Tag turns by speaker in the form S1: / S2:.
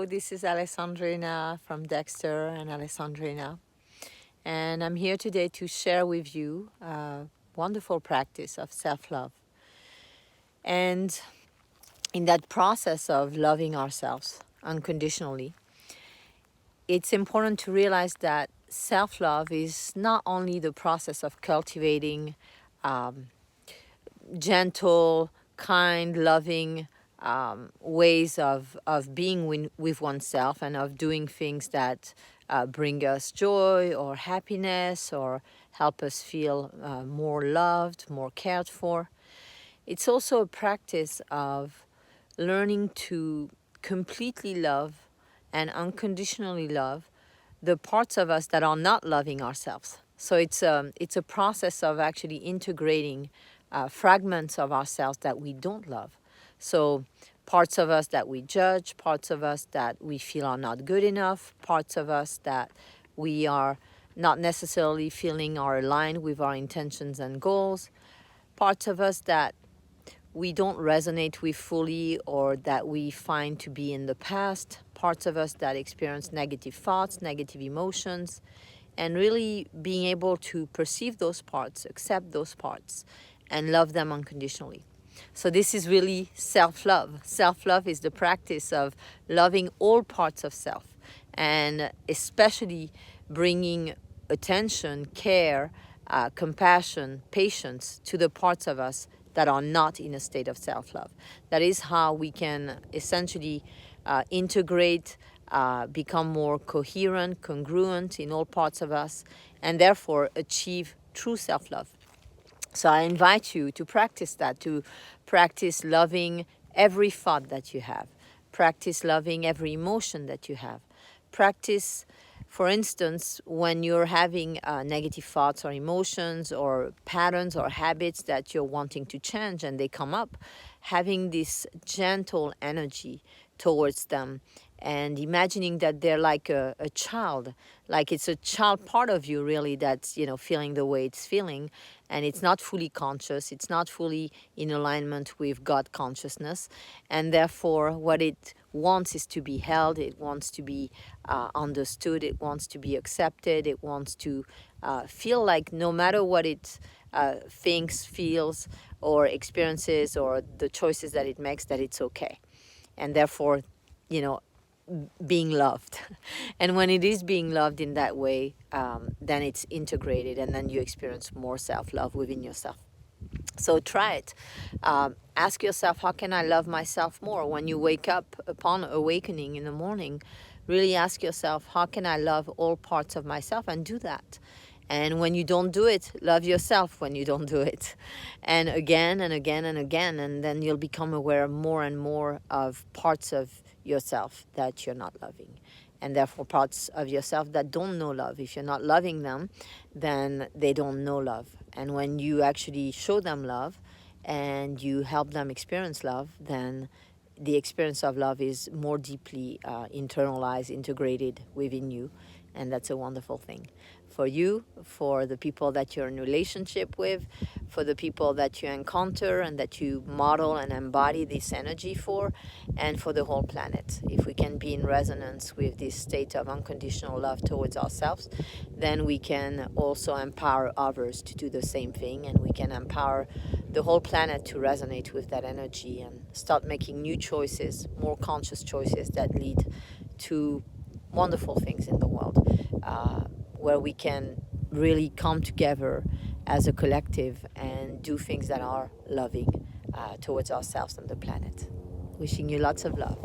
S1: this is Alessandrina from Dexter and Alessandrina, and I'm here today to share with you a wonderful practice of self-love. And in that process of loving ourselves unconditionally, it's important to realize that self-love is not only the process of cultivating gentle, kind, loving ways of being with oneself and of doing things that bring us joy or happiness or help us feel more loved, more cared for. It's also a practice of learning to completely love and unconditionally love the parts of us that are not loving ourselves. So it's a process of actually integrating fragments of ourselves that we don't love. So parts of us that we judge, parts of us that we feel are not good enough, parts of us that we are not necessarily feeling are aligned with our intentions and goals, parts of us that we don't resonate with fully or that we find to be in the past, parts of us that experience negative thoughts, negative emotions, and really being able to perceive those parts, accept those parts, and love them unconditionally. So this is really self-love. Self-love is the practice of loving all parts of self, and especially bringing attention, care, compassion, patience to the parts of us that are not in a state of self-love. That is how we can essentially integrate, become more coherent, congruent in all parts of us, and therefore achieve true self-love. So I invite you to practice that, to practice loving every thought that you have, practice loving every emotion that you have, practice, for instance, when you're having negative thoughts or emotions or patterns or habits that you're wanting to change and they come up, having this gentle energy towards them and imagining that they're like a child, like it's a child part of you really that's, feeling the way it's feeling, and it's not fully conscious, it's not fully in alignment with God consciousness, and therefore what it wants is to be held, it wants to be understood, it wants to be accepted, it wants to feel like no matter what it thinks, feels, or experiences, or the choices that it makes, that it's okay. And therefore, being loved. And when it is being loved in that way, then it's integrated, and then you experience more self-love within yourself. So try it. Ask yourself, how can I love myself more? When you wake up upon awakening in the morning, really ask yourself, how can I love all parts of myself? And do that. And when you don't do it, love yourself when you don't do it. And again and again and again. And then you'll become aware more and more of parts of yourself that you're not loving. And therefore parts of yourself that don't know love. If you're not loving them, then they don't know love. And when you actually show them love and you help them experience love, then the experience of love is more deeply internalized, integrated within you. And that's a wonderful thing for you, for the people that you're in relationship with, for the people that you encounter and that you model and embody this energy for, and for the whole planet. If we can be in resonance with this state of unconditional love towards ourselves, then we can also empower others to do the same thing, and we can empower the whole planet to resonate with that energy and start making new choices, more conscious choices that lead to wonderful things in the world, where we can really come together as a collective and do things that are loving towards ourselves and the planet. Wishing you lots of love.